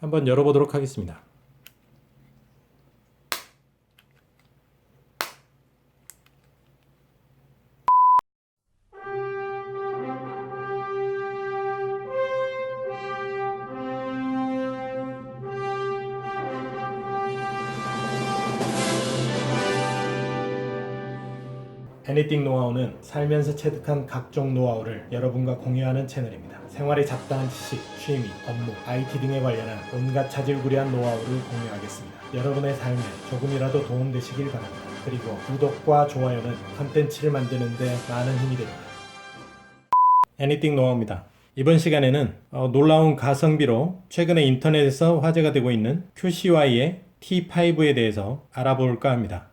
한번 열어보도록 하겠습니다. 애니띵 노하우는 살면서 체득한 각종 노하우를 여러분과 공유하는 채널입니다. 생활에 잡다한 지식, 취미, 업무, IT 등에 관련한 온갖 자질구레한 노하우를 공유하겠습니다. 여러분의 삶에 조금이라도 도움되시길 바랍니다. 그리고 구독과 좋아요는 컨텐츠를 만드는 데 많은 힘이 됩니다. 애니띵 노하우입니다. 이번 시간에는 놀라운 가성비로 최근에 인터넷에서 화제가 되고 있는 QCY의 T5에 대해서 알아볼까 합니다.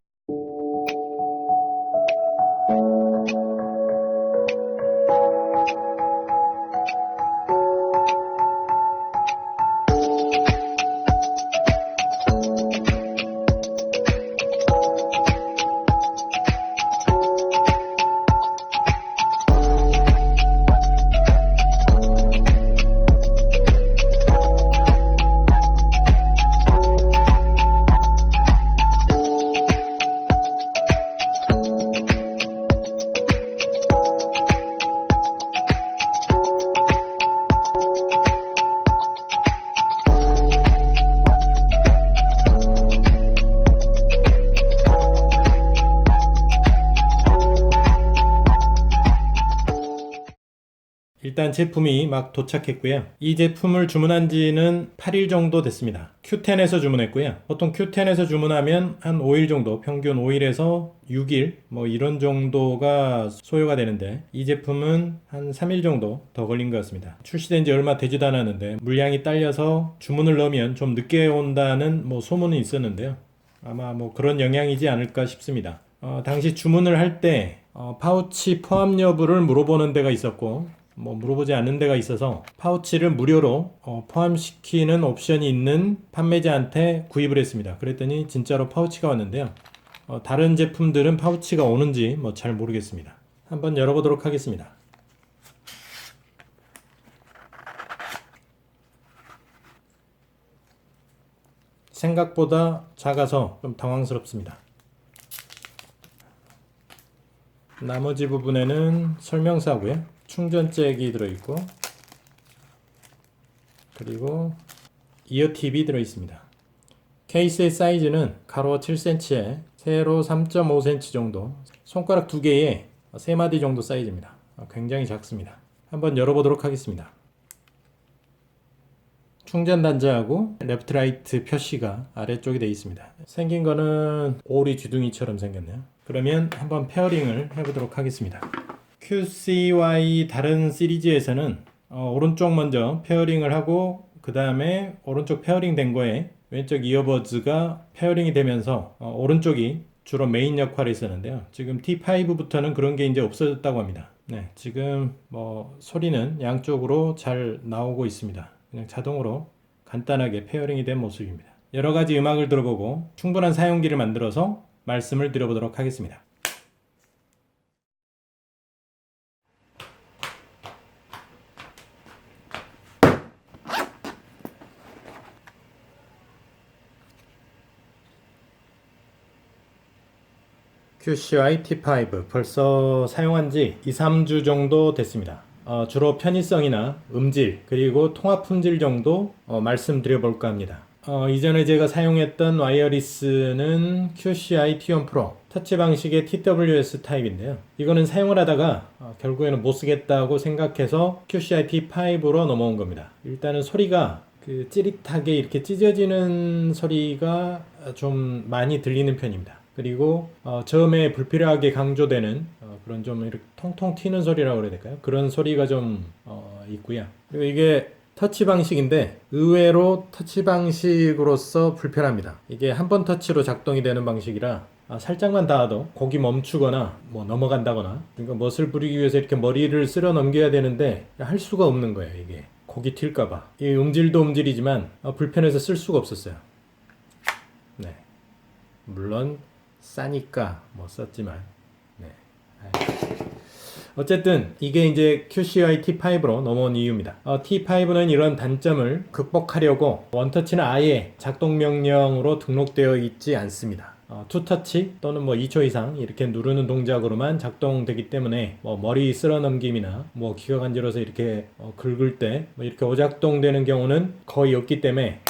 일단 제품이 막 도착했고요. 이 제품을 주문한 지는 8일 정도 됐습니다. Q10에서 주문했고요. 보통 Q10에서 주문하면 한 5일 정도, 평균 5일에서 6일 뭐 이런 정도가 소요가 되는데 이 제품은 한 3일 정도 더 걸린 것 같습니다. 출시된 지 얼마 되지도 않았는데 물량이 딸려서 주문을 넣으면 좀 늦게 온다는 뭐 소문이 있었는데요. 아마 뭐 그런 영향이지 않을까 싶습니다. 당시 주문을 할 때 파우치 포함 여부를 물어보는 데가 있었고 뭐 물어보지 않는 데가 있어서 파우치를 무료로 포함시키는 옵션이 있는 판매자한테 구입을 했습니다. 그랬더니 진짜로 파우치가 왔는데요. 다른 제품들은 파우치가 오는지 뭐 잘 모르겠습니다. 한번 열어보도록 하겠습니다. 생각보다 작아서 좀 당황스럽습니다. 나머지 부분에는 설명서하고요. 충전잭이 들어있고 그리고 이어팁이 들어있습니다. 케이스의 사이즈는 가로 7cm에 세로 3.5cm 정도, 손가락 2개에 3마디 정도 사이즈입니다. 굉장히 작습니다. 한번 열어보도록 하겠습니다. 충전 단자하고 레프트 라이트 표시가 아래쪽에 되어 있습니다. 생긴 거는 오리 주둥이처럼 생겼네요. 그러면 한번 페어링을 해보도록 하겠습니다. QCY 다른 시리즈에서는 오른쪽 먼저 페어링을 하고 그 다음에 오른쪽 페어링 된 거에 왼쪽 이어버즈가 페어링이 되면서 오른쪽이 주로 메인 역할을 했었는데요. 지금 T5부터는 그런 게 이제 없어졌다고 합니다. 네, 지금 뭐 소리는 양쪽으로 잘 나오고 있습니다. 그냥 자동으로 간단하게 페어링이 된 모습입니다. 여러 가지 음악을 들어보고 충분한 사용기를 만들어서 말씀을 드려보도록 하겠습니다. QCY T5 벌써 사용한 지 2-3주 정도 됐습니다. 주로 편의성이나 음질 그리고 통화 품질 정도 말씀드려 볼까 합니다. 이전에 제가 사용했던 와이어리스는 QCY T1 Pro 터치 방식의 TWS 타입인데요. 이거는 사용을 하다가 결국에는 못 쓰겠다고 생각해서 QCY T5로 넘어온 겁니다. 일단은 소리가 찌릿하게 이렇게 찢어지는 소리가 좀 많이 들리는 편입니다. 그리고 저음에 불필요하게 강조되는 그런 좀 이렇게 통통 튀는 소리라고 그래야 될까요? 그런 소리가 좀 있고요. 그리고 이게 터치 방식인데 의외로 터치 방식으로서 불편합니다. 이게 한 번 터치로 작동이 되는 방식이라 살짝만 닿아도 곡이 멈추거나 뭐 넘어간다거나, 그러니까 멋을 부리기 위해서 이렇게 머리를 쓸어 넘겨야 되는데 할 수가 없는 거예요. 이게 곡이 튈까봐. 이 음질도 음질이지만 불편해서 쓸 수가 없었어요. 네, 물론 싸니까 뭐 썼지만, 네. 어쨌든 이게 이제 QCY T5로 넘어온 이유입니다. T5는 이런 단점을 극복하려고 원터치는 아예 작동 명령으로 등록되어 있지 않습니다. 투터치 또는 뭐 2초 이상 이렇게 누르는 동작으로만 작동되기 때문에 뭐 머리 쓸어 넘김이나 뭐 귀가 간지러서 이렇게 긁을 때 뭐 이렇게 오작동되는 경우는 거의 없기 때문에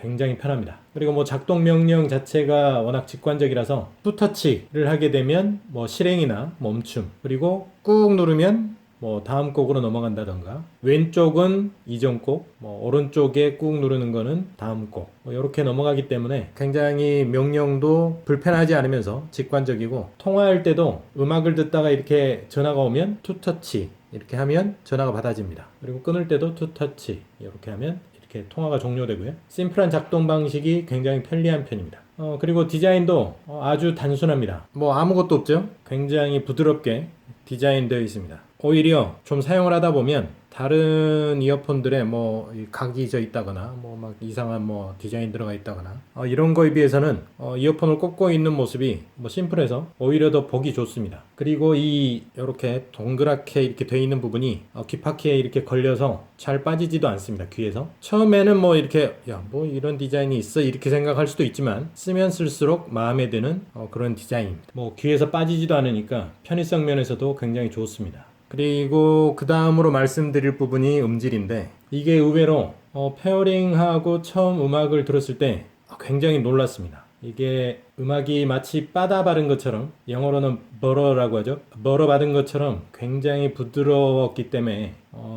굉장히 편합니다. 그리고 뭐 작동 명령 자체가 워낙 직관적이라서 투터치를 하게 되면 뭐 실행이나 멈춤, 그리고 꾹 누르면 뭐 다음 곡으로 넘어간다던가, 왼쪽은 이전 곡, 뭐 오른쪽에 꾹 누르는 거는 다음 곡, 뭐 이렇게 넘어가기 때문에 굉장히 명령도 불편하지 않으면서 직관적이고, 통화할 때도 음악을 듣다가 이렇게 전화가 오면 투터치 이렇게 하면 전화가 받아집니다. 그리고 끊을 때도 투터치 이렇게 하면 이렇게 통화가 종료되고요. 심플한 작동 방식이 굉장히 편리한 편입니다. 그리고 디자인도 아주 단순합니다. 뭐 아무것도 없죠. 굉장히 부드럽게 디자인되어 있습니다. 오히려 좀 사용을 하다 보면 다른 이어폰들에 뭐 각이 져 있다거나 뭐 막 이상한 뭐 디자인 들어가 있다거나 이런 거에 비해서는 이어폰을 꽂고 있는 모습이 뭐 심플해서 오히려 더 보기 좋습니다. 그리고 이렇게 동그랗게 이렇게 돼 있는 부분이 귓바퀴에 이렇게 걸려서 잘 빠지지도 않습니다. 귀에서. 처음에는 뭐 이렇게 야 뭐 이런 디자인이 있어 이렇게 생각할 수도 있지만 쓰면 쓸수록 마음에 드는 그런 디자인입니다. 뭐 귀에서 빠지지도 않으니까 편의성 면에서도 굉장히 좋습니다. 그리고 그 다음으로 말씀드릴 부분이 음질인데, 이게 의외로 페어링하고 처음 음악을 들었을 때 굉장히 놀랐습니다. 이게 음악이 마치 바다 바른 것처럼, 영어로는 버러라고 하죠. 버러 받은 것처럼 굉장히 부드러웠기 때문에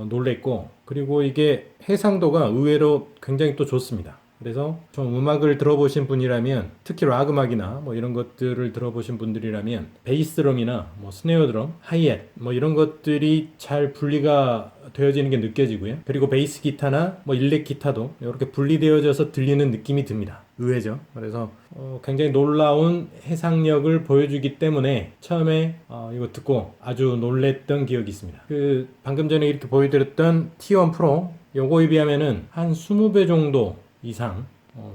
놀랬고, 그리고 이게 해상도가 의외로 굉장히 또 좋습니다. 그래서 좀 음악을 들어보신 분이라면, 특히 락 음악이나 뭐 이런 것들을 들어보신 분들이라면 베이스 드럼이나 뭐 스네어 드럼, 하이햇 뭐 이런 것들이 잘 분리가 되어지는 게 느껴지고요. 그리고 베이스 기타나 뭐 일렉 기타도 이렇게 분리되어져서 들리는 느낌이 듭니다. 의외죠. 그래서 굉장히 놀라운 해상력을 보여주기 때문에 처음에 이거 듣고 아주 놀랬던 기억이 있습니다. 그 방금 전에 이렇게 보여드렸던 T1 프로, 요거에 비하면은 한 20배 정도 이상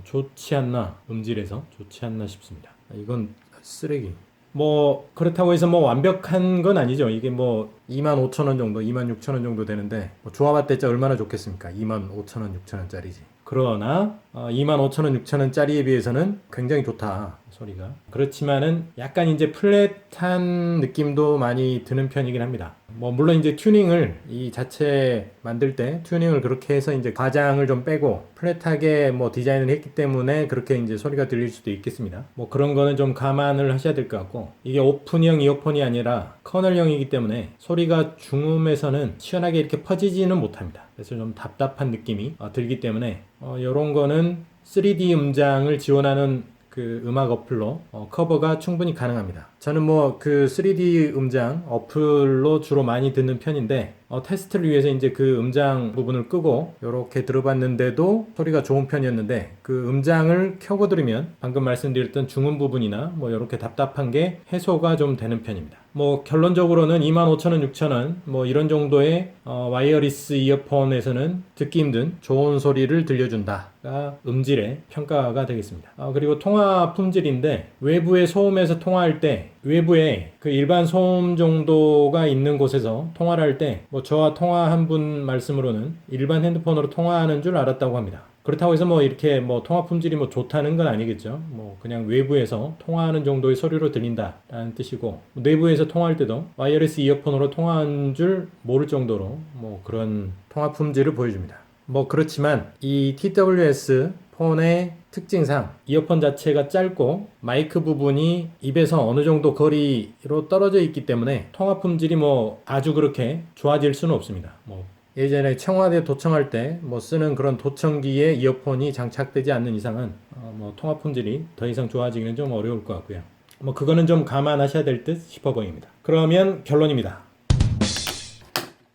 좋지 않나, 음질에서 좋지 않나 싶습니다. 이건 쓰레기. 뭐 그렇다고 해서 뭐 완벽한 건 아니죠. 이게 뭐 25,000원 정도, 26,000원 정도 되는데 뭐 조합했자 얼마나 좋겠습니까? 25,000원, 6,000원짜리지. 그러나 25,000원, 6,000원짜리에 비해서는 굉장히 좋다, 소리가. 그렇지만은 약간 이제 플랫한 느낌도 많이 드는 편이긴 합니다. 뭐 물론 이제 튜닝을 이 자체 만들 때 튜닝을 그렇게 해서 이제 과장을 좀 빼고 플랫하게 뭐 디자인을 했기 때문에 그렇게 이제 소리가 들릴 수도 있겠습니다. 뭐 그런 거는 좀 감안을 하셔야 될 것 같고, 이게 오픈형 이어폰이 아니라 커널형이기 때문에 소리가 중음에서는 시원하게 이렇게 퍼지지는 못합니다. 그래서 좀 답답한 느낌이 들기 때문에 이런 거는 3D 음장을 지원하는 그 음악 어플로 커버가 충분히 가능합니다. 저는 뭐 그 3D 음장 어플로 주로 많이 듣는 편인데 테스트를 위해서 이제 그 음장 부분을 끄고 이렇게 들어봤는데도 소리가 좋은 편이었는데, 그 음장을 켜고 들으면 방금 말씀드렸던 중음 부분이나 뭐 이렇게 답답한 게 해소가 좀 되는 편입니다. 뭐 결론적으로는 25,000원, 6,000원 뭐 이런 정도의 와이어리스 이어폰에서는 듣기 힘든 좋은 소리를 들려준다가 음질의 평가가 되겠습니다. 그리고 통화 품질인데, 외부의 소음에서 통화할 때 외부에 그 일반 소음 정도가 있는 곳에서 통화를 할 때 뭐 저와 통화한 분 말씀으로는 일반 핸드폰으로 통화하는 줄 알았다고 합니다. 그렇다고 해서 뭐 이렇게 뭐 통화 품질이 뭐 좋다는 건 아니겠죠. 뭐 그냥 외부에서 통화하는 정도의 소리로 들린다라는 뜻이고, 내부에서 통화할 때도 와이어리스 이어폰으로 통화한 줄 모를 정도로 뭐 그런 통화 품질을 보여줍니다. 뭐 그렇지만 이 TWS 폰의 특징상 이어폰 자체가 짧고 마이크 부분이 입에서 어느 정도 거리로 떨어져 있기 때문에 통화 품질이 뭐 아주 그렇게 좋아질 수는 없습니다. 뭐 예전에 청와대 도청할 때 뭐 쓰는 그런 도청기에 이어폰이 장착되지 않는 이상은 뭐 통화 품질이 더 이상 좋아지기는 좀 어려울 것 같고요. 뭐 그거는 좀 감안하셔야 될 듯 싶어 보입니다. 그러면 결론입니다.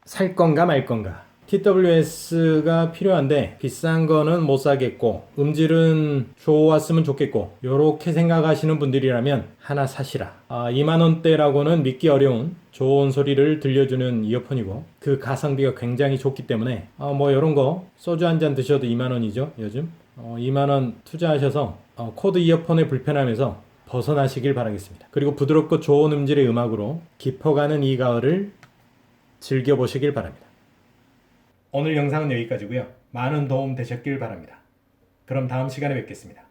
살 건가 말 건가? TWS가 필요한데 비싼 거는 못 사겠고 음질은 좋았으면 좋겠고, 요렇게 생각하시는 분들이라면 하나 사시라. 2만원대라고는 믿기 어려운 좋은 소리를 들려주는 이어폰이고, 그 가성비가 굉장히 좋기 때문에 뭐 요런거 소주 한 잔 드셔도 2만원이죠 요즘. 2만원 투자하셔서 코드 이어폰의 불편함에서 벗어나시길 바라겠습니다. 그리고 부드럽고 좋은 음질의 음악으로 깊어가는 이 가을을 즐겨보시길 바랍니다. 오늘 영상은 여기까지고요. 많은 도움 되셨길 바랍니다. 그럼 다음 시간에 뵙겠습니다.